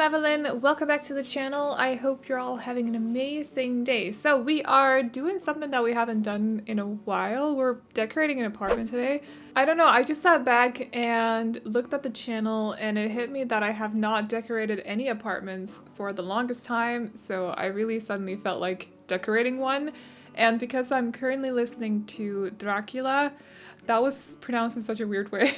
I'm Aveline. Welcome back to the channel. I hope you're all having an amazing day. So we are doing something that we haven't done in a while. We're decorating an apartment today. I don't know, I just sat back and looked at the channel and it hit me that I have not decorated any apartments for the longest time. So I really suddenly felt like decorating one. And because I'm currently listening to Dracula, that was pronounced in such a weird way.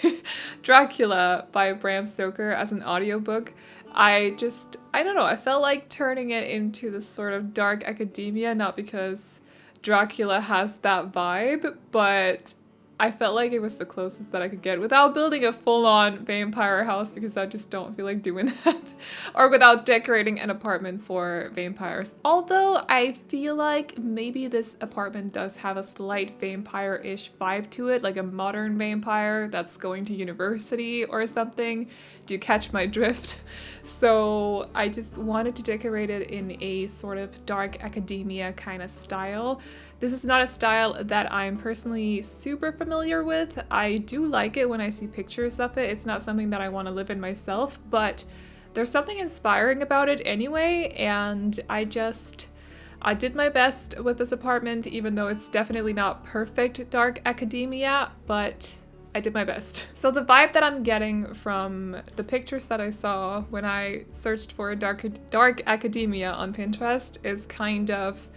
Dracula by Bram Stoker as an audiobook. I don't know, I felt like turning it into this sort of dark academia, not because Dracula has that vibe, but I felt like it was the closest that I could get without building a full-on vampire house because I just don't feel like doing that. Or without decorating an apartment for vampires. Although I feel like maybe this apartment does have a slight vampire-ish vibe to it, like a modern vampire that's going to university or something. Do you catch my drift? So I just wanted to decorate it in a sort of dark academia kind of style. This is not a style that I'm personally super familiar with. I do like it when I see pictures of it. It's not something that I want to live in myself, but there's something inspiring about it anyway, and I did my best with this apartment, even though it's definitely not perfect dark academia, but I did my best. So the vibe that I'm getting from the pictures that I saw when I searched for dark academia on Pinterest is kind of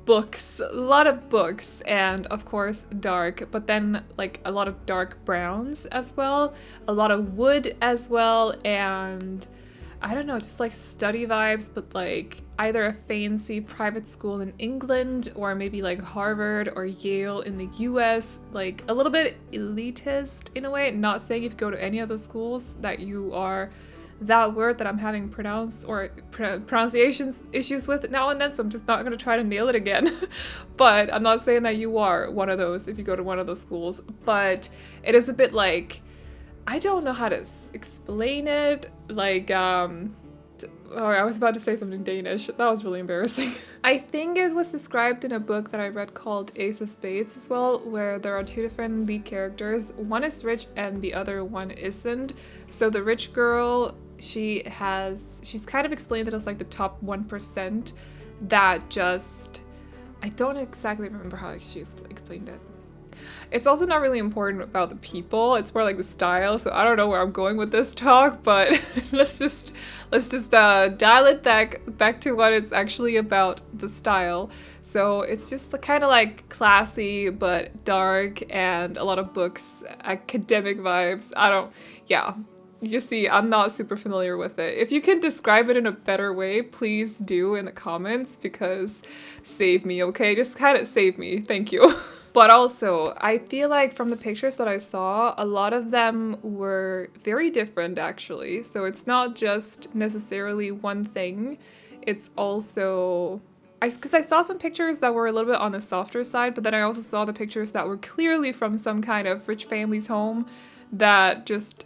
books, a lot of books, and of course dark, but then like a lot of dark browns as well, a lot of wood as well, and I don't know, just like study vibes, but like either a fancy private school in England or maybe like Harvard or Yale in the US, like a little bit elitist in a way. Not saying if you go to any of those schools that you are that word that I'm having pronunciation issues with now and then, so I'm just not going to try to nail it again. But I'm not saying that you are one of those if you go to one of those schools, but it is a bit like, I don't know how to explain it, like, oh, I was about to say something Danish. That was really embarrassing. I think it was described in a book that I read called Ace of Spades as well, where there are two different lead characters. One is rich and the other one isn't. So the rich girl, she's kind of explained it as like the top 1% that just, I don't exactly remember how she explained it. It's also not really important about the people, it's more like the style, so I don't know where I'm going with this talk, but let's just dial it back to what it's actually about, the style. So it's just kind of like classy but dark and a lot of books, academic vibes. Yeah. You see, I'm not super familiar with it. If you can describe it in a better way, please do in the comments, because save me, okay? Just kind of save me, thank you. But also, I feel like from the pictures that I saw, a lot of them were very different actually. So it's not just necessarily one thing. It's also, because I saw some pictures that were a little bit on the softer side, but then I also saw the pictures that were clearly from some kind of rich family's home that just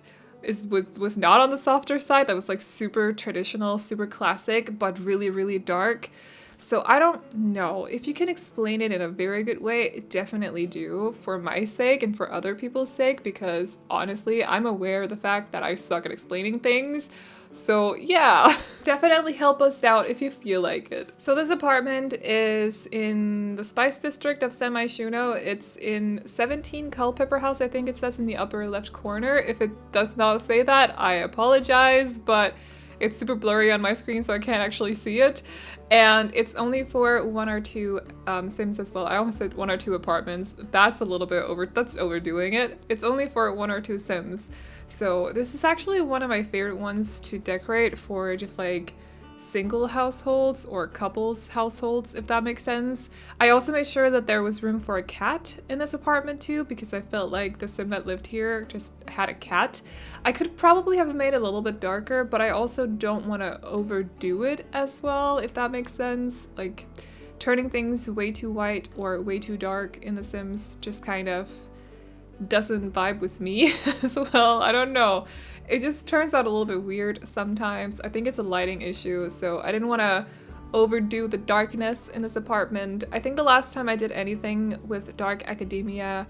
was not on the softer side, that was like super traditional, super classic, but really, really dark. So I don't know. If you can explain it in a very good way, definitely do, for my sake and for other people's sake, because honestly, I'm aware of the fact that I suck at explaining things. So yeah, definitely help us out if you feel like it. So this apartment is in the Spice District of Myshunoi. It's in 17 Culpepper House, I think it says in the upper left corner. If it does not say that, I apologize, but it's super blurry on my screen, so I can't actually see it. And it's only for 1 or 2 Sims as well. I almost said 1 or 2 apartments. That's a little bit that's overdoing it. It's only for 1 or 2 Sims. So this is actually one of my favorite ones to decorate for just like single households or couples households, if that makes sense. I also made sure that there was room for a cat in this apartment too, because I felt like the sim that lived here just had a cat. I could probably have made it a little bit darker, but I also don't want to overdo it as well, if that makes sense. Like turning things way too white or way too dark in The Sims just kind of doesn't vibe with me as well. I don't know. It just turns out a little bit weird sometimes. I think it's a lighting issue, so I didn't want to overdo the darkness in this apartment. I think the last time I did anything with dark academia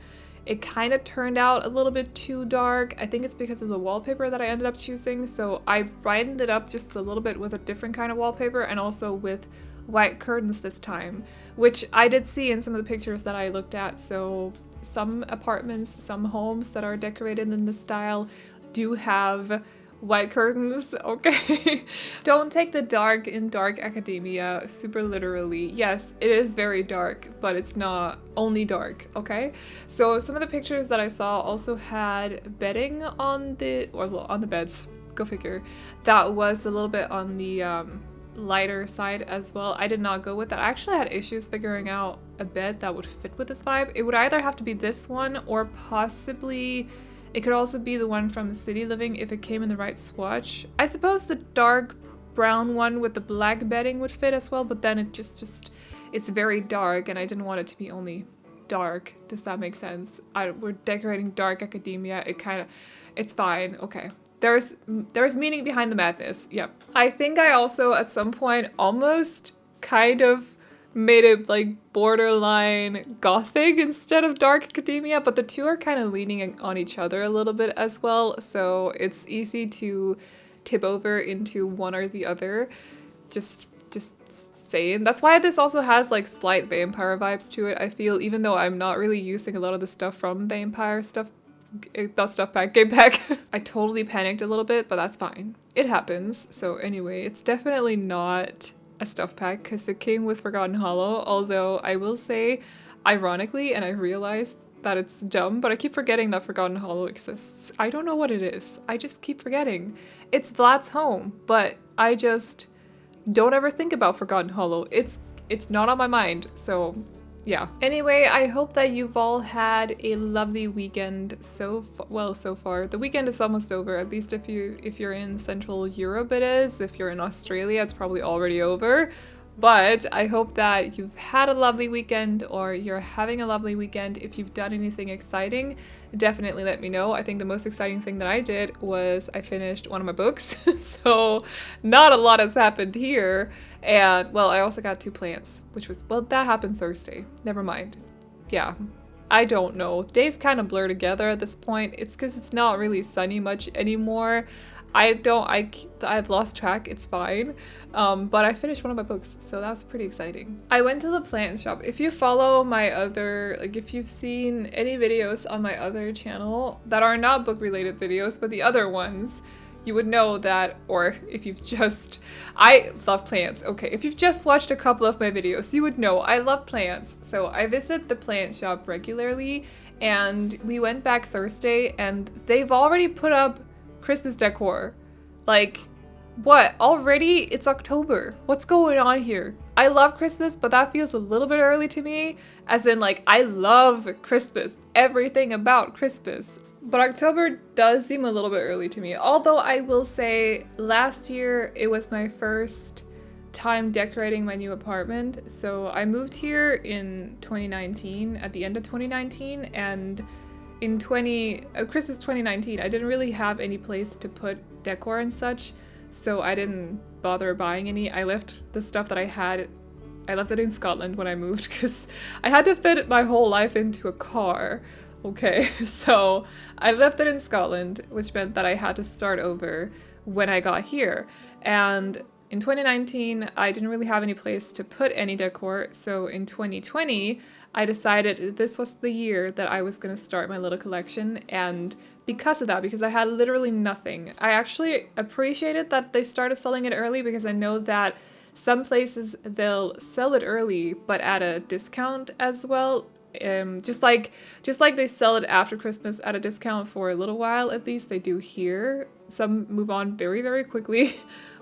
it kind of turned out a little bit too dark. I think it's because of the wallpaper that I ended up choosing. So I brightened it up just a little bit with a different kind of wallpaper and also with white curtains this time, which I did see in some of the pictures that I looked at. So some apartments, some homes that are decorated in this style do have white curtains, okay? Don't take the dark in Dark Academia super literally. Yes, it is very dark, but it's not only dark, okay? So some of the pictures that I saw also had bedding on the, or well, on the beds, go figure. That was a little bit on the lighter side as well. I did not go with that. I actually had issues figuring out a bed that would fit with this vibe. It would either have to be this one or possibly it could also be the one from City Living if it came in the right swatch. I suppose the dark brown one with the black bedding would fit as well, but then it just it's very dark and I didn't want it to be only dark. Does that make sense? We're decorating Dark Academia. It's fine. Okay. There's meaning behind the madness. Yep. I think I also at some point almost kind of made it like borderline gothic instead of Dark Academia, but the two are kind of leaning on each other a little bit as well, so it's easy to tip over into one or the other. Just saying. That's why this also has like slight vampire vibes to it, I feel, even though I'm not really using a lot of the stuff from vampire stuff. That stuff pack, game pack. I totally panicked a little bit, but that's fine. It happens. So anyway, it's definitely not a stuff pack because it came with Forgotten Hollow, although I will say, ironically, and I realized that it's dumb, but I keep forgetting that Forgotten Hollow exists. I don't know what it is. I just keep forgetting. It's Vlad's home, but I just don't ever think about Forgotten Hollow. It's not on my mind, so yeah. Anyway, I hope that you've all had a lovely weekend so far. The weekend is almost over, at least if you're in Central Europe it is. If you're in Australia, it's probably already over. But I hope that you've had a lovely weekend or you're having a lovely weekend. If you've done anything exciting, definitely let me know. I think the most exciting thing that I did was I finished one of my books. So not a lot has happened here. And well, I also got 2 plants, which was, well, that happened Thursday. Never mind. Yeah. I don't know. Days kind of blur together at this point. It's because it's not really sunny much anymore. I've lost track, it's fine. But I finished one of my books, so that's pretty exciting. I went to the plant shop. If you follow my other, like if you've seen any videos on my other channel that are not book related videos, but the other ones, you would know that, or if you've just, I love plants. Okay, if you've just watched a couple of my videos, you would know I love plants. So I visit the plant shop regularly, and we went back Thursday and they've already put up Christmas decor. Like, what? Already? It's October. What's going on here? I love Christmas, but that feels a little bit early to me. As in, like, I love Christmas. Everything about Christmas. But October does seem a little bit early to me. Although I will say, last year, it was my first time decorating my new apartment. So I moved here in 2019, at the end of 2019, and in Christmas 2019, I didn't really have any place to put decor and such, so I didn't bother buying any. I left the stuff that I left it in Scotland when I moved because I had to fit my whole life into a car. Okay, so I left it in Scotland, which meant that I had to start over when I got here. And in 2019, I didn't really have any place to put any decor, so in 2020, I decided this was the year that I was going to start my little collection, and because of that, because I had literally nothing, I actually appreciated that they started selling it early because I know that some places they'll sell it early but at a discount as well. Just like they sell it after Christmas at a discount for a little while, at least they do here. Some move on very, very quickly,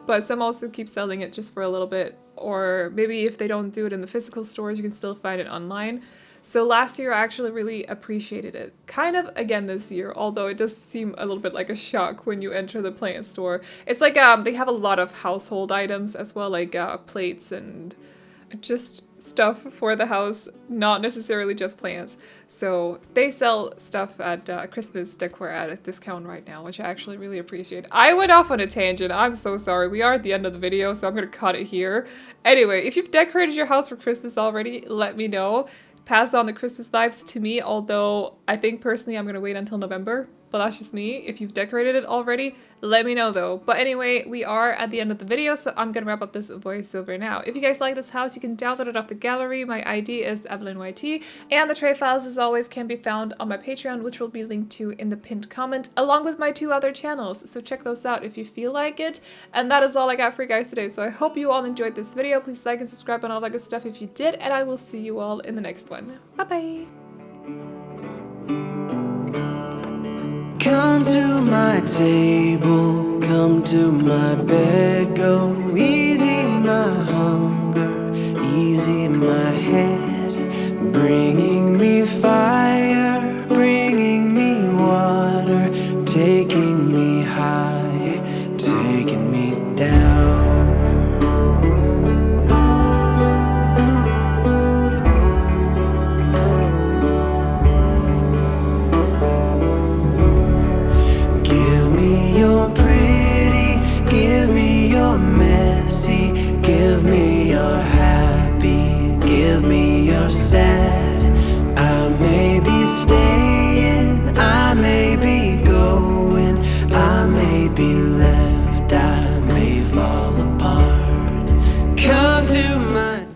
but some also keep selling it just for a little bit. Or maybe if they don't do it in the physical stores, you can still find it online. So last year, I actually really appreciated it. Kind of again this year, although it does seem a little bit like a shock when you enter the plant store. It's like they have a lot of household items as well, like plates and just stuff for the house, not necessarily just plants. So they sell stuff at Christmas decor at a discount right now, which I actually really appreciate. I went off on a tangent. I'm so sorry. We are at the end of the video, so I'm going to cut it here. Anyway, if you've decorated your house for Christmas already, let me know. pass on the Christmas vibes to me, although I think personally I'm gonna wait until November. But that's just me. If you've decorated it already, let me know though. But anyway, we are at the end of the video, so I'm gonna wrap up this voiceover now. If you guys like this house, you can download it off the gallery. My ID is AvelineYT, and the tray files, as always, can be found on my Patreon, which will be linked to in the pinned comment, along with my 2 other channels. So check those out if you feel like it. And that is all I got for you guys today. So I hope you all enjoyed this video. Please like and subscribe and all that good stuff if you did, and I will see you all in the next one. Bye bye. Come to my table, come to my bed, go easy my hunger, easy my head, bringing me fire, bringing me water, taking me high, taking me down. Give me your happy, give me your sad.